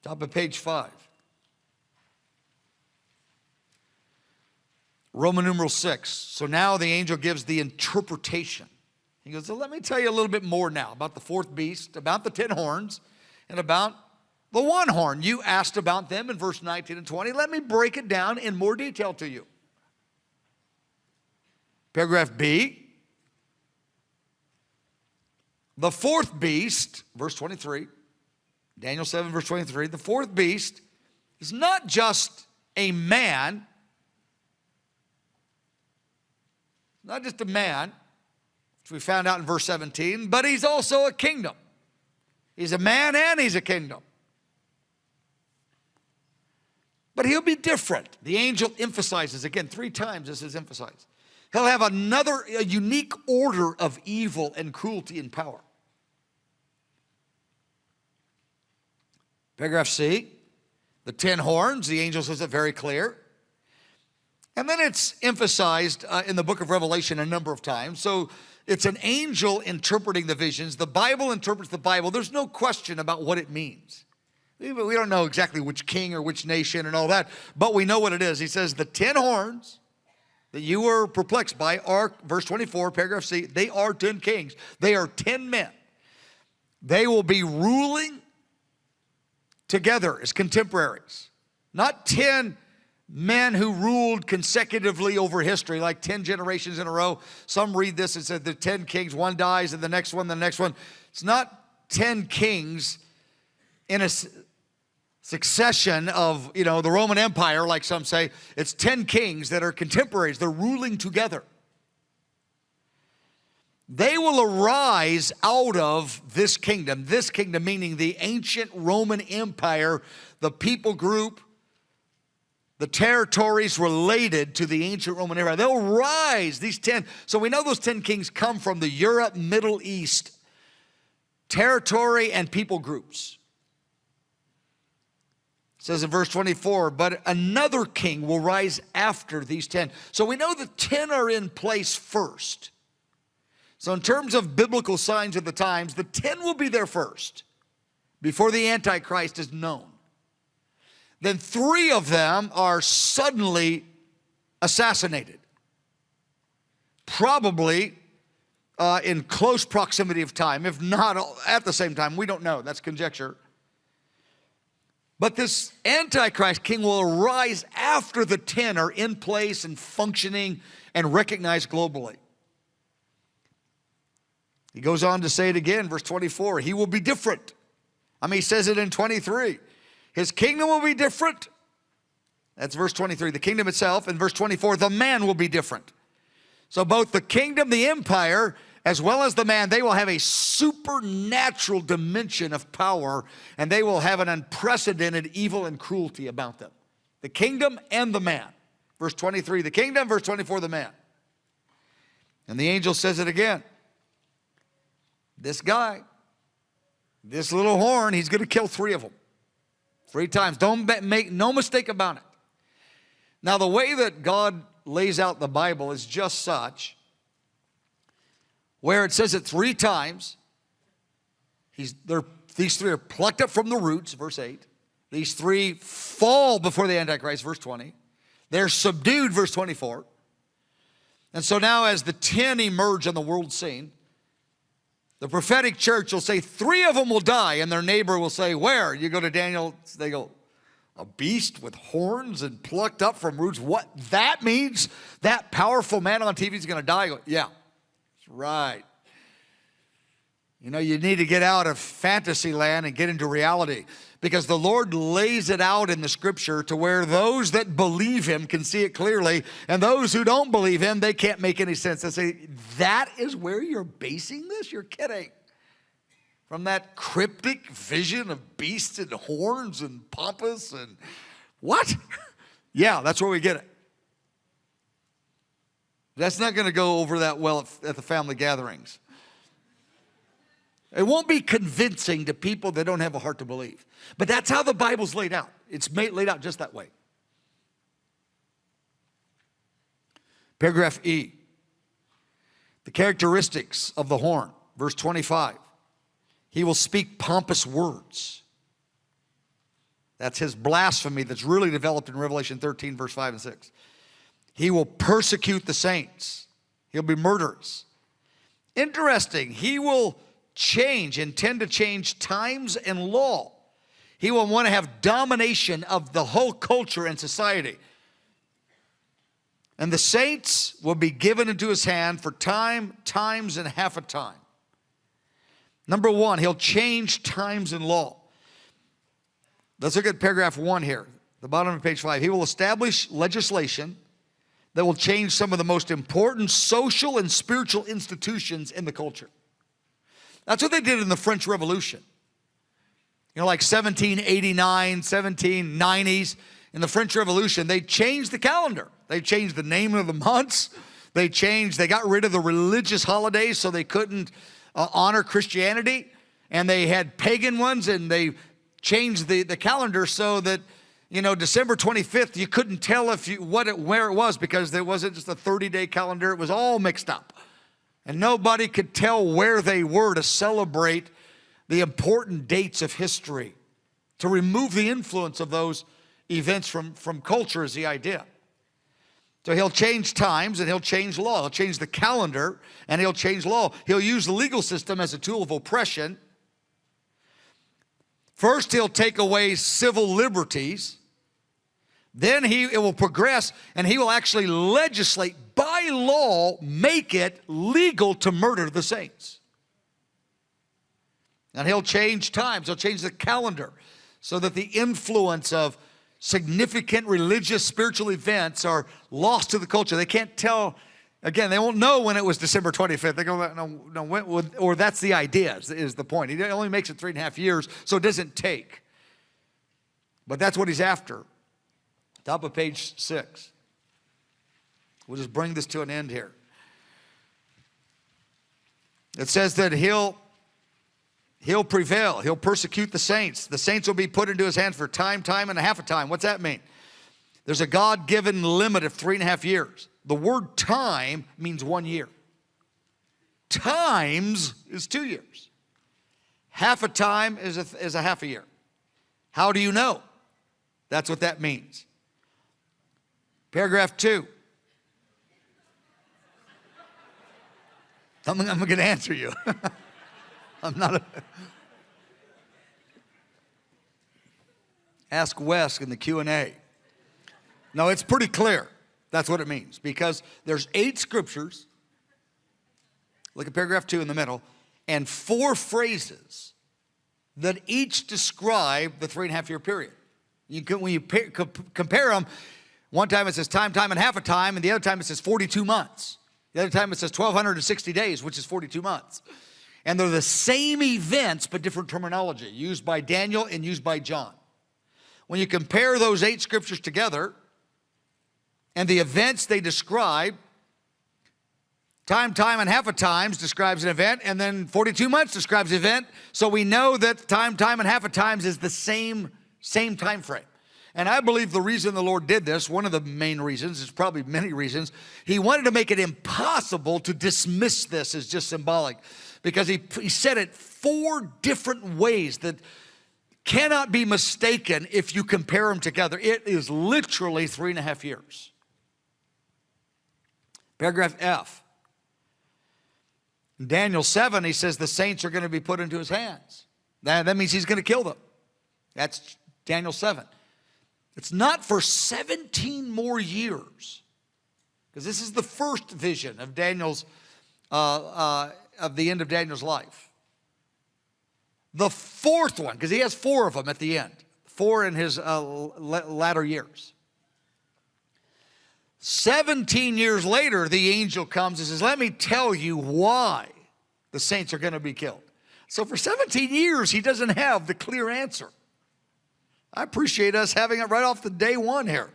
Top of page 5. Roman numeral 6. So now the angel gives the interpretation. He goes, so let me tell you a little bit more now about the fourth beast, about the 10 horns, and about the one horn. You asked about them in verse 19 and 20. Let me break it down in more detail to you. Paragraph B. The fourth beast, verse 23, Daniel 7, verse 23, the fourth beast is not just a man, not just a man, which we found out in verse 17, but he's also a kingdom. He's a man and he's a kingdom. But he'll be different. The angel emphasizes, again, 3 times this is emphasized. He'll have a unique order of evil and cruelty and power. Paragraph C, the 10 horns, the angel says it very clear. And then it's emphasized in the book of Revelation a number of times. So it's an angel interpreting the visions. The Bible interprets the Bible. There's no question about what it means. We don't know exactly which king or which nation and all that, but we know what it is. He says the 10 horns that you were perplexed by are, verse 24, paragraph C, they are 10 kings. They are 10 men. They will be ruling together as contemporaries. Not 10 men who ruled consecutively over history, like 10 generations in a row. Some read this and said the 10 kings, one dies and the next one, the next one. It's not 10 kings in a succession of, the Roman Empire, like some say. It's 10 kings that are contemporaries. They're ruling together. They will arise out of this kingdom meaning the ancient Roman Empire, the people group, the territories related to the ancient Roman Empire. They'll rise, these 10. So we know those 10 kings come from the Europe, Middle East territory and people groups. It says in verse 24, but another king will rise after these 10. So we know the 10 are in place first. So in terms of biblical signs of the times, the 10 will be there first, before the Antichrist is known. Then 3 of them are suddenly assassinated. Probably in close proximity of time, if not at the same time. We don't know, that's conjecture. But this Antichrist king will arise after the 10 are in place and functioning and recognized globally. He goes on to say it again, verse 24, he will be different. He says it in 23. His kingdom will be different. That's verse 23, the kingdom itself. And verse 24, the man will be different. So both the kingdom, the empire, as well as the man, they will have a supernatural dimension of power, and they will have an unprecedented evil and cruelty about them. The kingdom and the man. Verse 23, the kingdom. Verse 24, the man. And the angel says it again. This guy, this little horn, he's going to kill 3 of them. 3 times. Don't make no mistake about it. Now, the way that God lays out the Bible is just such, where it says it 3 times. These 3 are plucked up from the roots, verse 8. These 3 fall before the Antichrist, verse 20. They're subdued, verse 24. And so now as the 10 emerge on the world scene, the prophetic church will say 3 of them will die, and their neighbor will say, where? You go to Daniel, they go, a beast with horns and plucked up from roots. What that means? That powerful man on TV is going to die? I go, yeah, that's right. You need to get out of fantasy land and get into reality, because the Lord lays it out in the scripture to where those that believe him can see it clearly, and those who don't believe him, they can't make any sense. They say, that is where you're basing this? You're kidding. From that cryptic vision of beasts and horns and pompous and what? Yeah, that's where we get it. That's not going to go over that well at the family gatherings. It won't be convincing to people that don't have a heart to believe. But that's how the Bible's laid out. It's laid out just that way. Paragraph E. The characteristics of the horn. Verse 25. He will speak pompous words. That's his blasphemy that's really developed in Revelation 13, verse 5 and 6. He will persecute the saints. He'll be murderous. Interesting, he will intend to change times and law. He will want to have domination of the whole culture and society. And the saints will be given into his hand for time, times, and half a time. Number one, he'll change times and law. Let's look at paragraph 1 here, the bottom of page 5. He will establish legislation that will change some of the most important social and spiritual institutions in the culture. That's what they did in the French Revolution. You know, like 1789, 1790s, in the French Revolution, they changed the calendar. They changed the name of the months. They got rid of the religious holidays so they couldn't honor Christianity. And they had pagan ones, and they changed the calendar so that, you know, December 25th, you couldn't tell where it was, because there wasn't just a 30-day calendar. It was all mixed up. And nobody could tell where they were to celebrate the important dates of history. To remove the influence of those events from culture is the idea. So he'll change times and he'll change law. He'll change the calendar and he'll change law. He'll use the legal system as a tool of oppression. First, he'll take away civil liberties. Then it will progress, and he will actually legislate by law, make it legal to murder the saints. And he'll change times. He'll change the calendar so that the influence of significant religious, spiritual events are lost to the culture. They can't tell, again, they won't know when it was December 25th. They go, no, when, or that's the idea, is the point. He only makes it 3.5 years, so it doesn't take. But that's what he's after. Top of page 6. We'll just bring this to an end here. It says that he'll prevail. He'll persecute the saints. The saints will be put into his hands for time, and a half a time. What's that mean? There's a God-given limit of 3.5 years. The word time means 1 year. Times is 2 years. Half a time is a half a year. How do you know? That's what that means. Paragraph 2. I'm going to answer you. I'm not Ask Wes in the Q&A. No, it's pretty clear. That's what it means. Because there's 8 scriptures. Look at paragraph 2 in the middle. And 4 phrases that each describe the 3.5-year period. When you compare them, one time it says time, and half a time, and the other time it says 42 months. The other time it says 1,260 days, which is 42 months. And they're the same events, but different terminology, used by Daniel and used by John. When you compare those 8 scriptures together, and the events they describe, time, and half a times describes an event, and then 42 months describes an event, so we know that time, and half a times is the same time frame. And I believe the reason the Lord did this, one of the main reasons, there's probably many reasons, he wanted to make it impossible to dismiss this as just symbolic. Because he said it 4 different ways that cannot be mistaken if you compare them together. It is literally 3.5 years. Paragraph F. In Daniel 7, he says the saints are going to be put into his hands. That means he's going to kill them. That's Daniel 7. It's not for 17 more years. Because this is the first vision of Daniel's, of the end of Daniel's life. The 4th one, because he has 4 of them at the end. 4 in his latter years. 17 years later, the angel comes and says, let me tell you why the saints are going to be killed. So for 17 years, he doesn't have the clear answer. I appreciate us having it right off the day 1 here.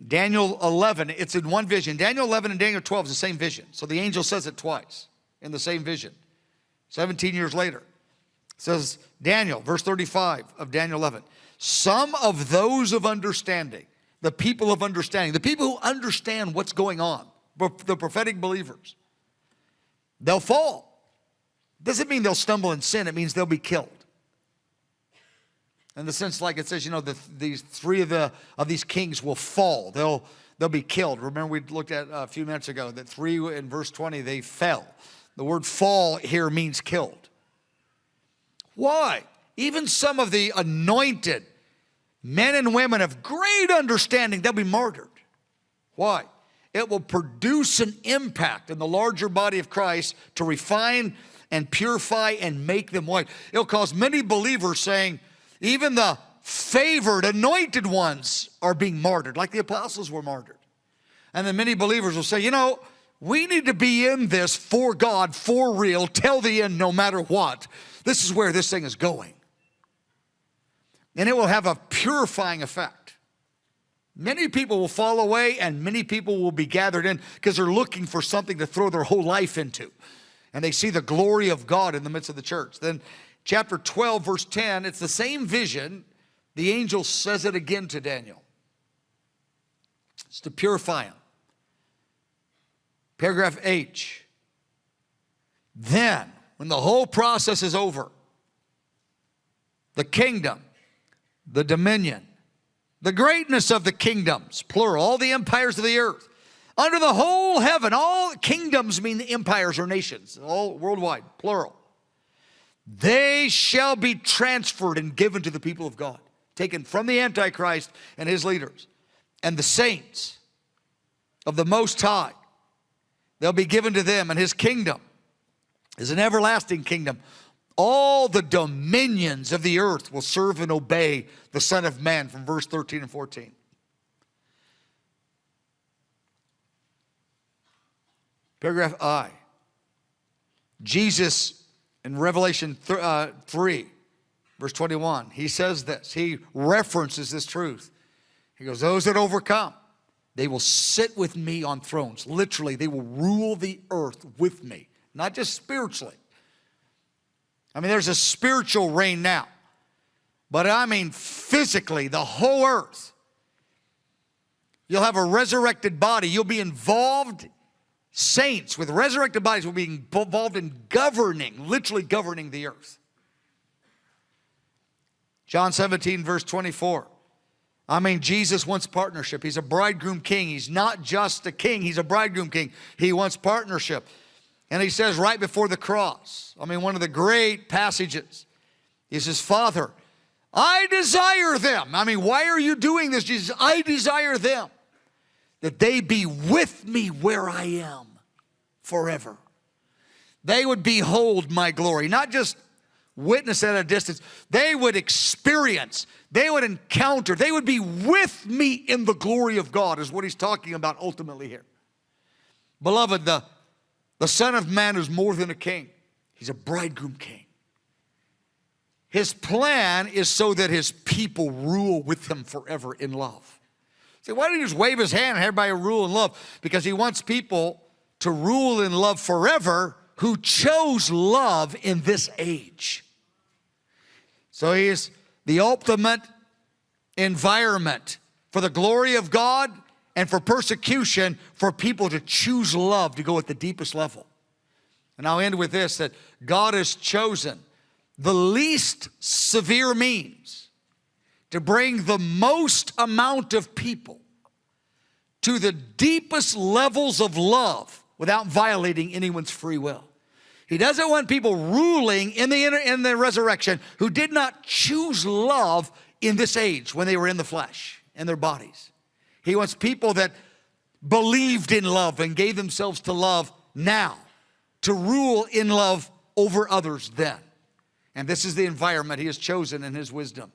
Daniel 11, it's in one vision. Daniel 11 and Daniel 12 is the same vision. So the angel says it twice in the same vision. 17 years later. It says, Daniel, verse 35 of Daniel 11. Some of those of understanding, the people of understanding, the people who understand what's going on, the prophetic believers, they'll fall. Doesn't mean they'll stumble in sin. It means they'll be killed. In the sense, like it says, these three of these kings will fall. They'll be killed. Remember, we looked at a few minutes ago that 3 in verse 20, they fell. The word fall here means killed. Why? Even some of the anointed men and women of great understanding, they'll be martyred. Why? It will produce an impact in the larger body of Christ to refine and purify and make them white. It'll cause many believers saying, even the favored, anointed ones are being martyred, like the apostles were martyred. And then many believers will say, we need to be in this for God, for real, till the end, no matter what. This is where this thing is going. And it will have a purifying effect. Many people will fall away and many people will be gathered in because they're looking for something to throw their whole life into. And they see the glory of God in the midst of the church. Then chapter 12, verse 10, it's the same vision. The angel says it again to Daniel. It's to purify him. Paragraph H. Then, when the whole process is over, the kingdom, the dominion, the greatness of the kingdoms, plural, all the empires of the earth, under the whole heaven, all kingdoms mean empires or nations, all worldwide, plural. They shall be transferred and given to the people of God, taken from the Antichrist and his leaders, and the saints of the Most High. They'll be given to them, and his kingdom is an everlasting kingdom. All the dominions of the earth will serve and obey the Son of Man, from verse 13 and 14. Paragraph I. Jesus in Revelation 3, verse 21, he says this. He references this truth. He goes, those that overcome, they will sit with me on thrones. Literally, they will rule the earth with me. Not just spiritually. I mean, there's a spiritual reign now. But I mean physically, the whole earth. You'll have a resurrected body. You'll be involved. Saints with resurrected bodies will be involved in governing, literally governing the earth. John 17, verse 24. I mean, Jesus wants partnership. He's a bridegroom king. He's not just a king. He's a bridegroom king. He wants partnership. And he says right before the cross, I mean, one of the great passages, he says, Father, I desire them. I mean, why are you doing this, Jesus? I desire them, that they be with me where I am forever. They would behold my glory, not just witness at a distance. They would experience, they would encounter, they would be with me in the glory of God, is what he's talking about ultimately here. Beloved, the Son of Man is more than a king. He's a bridegroom king. His plan is so that his people rule with him forever in love. See, why don't he just wave his hand and everybody rule in love? Because he wants people to rule in love forever who chose love in this age. So he is the ultimate environment for the glory of God and for persecution, for people to choose love to go at the deepest level. And I'll end with this, that God has chosen the least severe means to bring the most amount of people to the deepest levels of love without violating anyone's free will. He doesn't want people ruling in the resurrection who did not choose love in this age when they were in the flesh, in their bodies. He wants people that believed in love and gave themselves to love now, to rule in love over others then. And this is the environment he has chosen in his wisdom.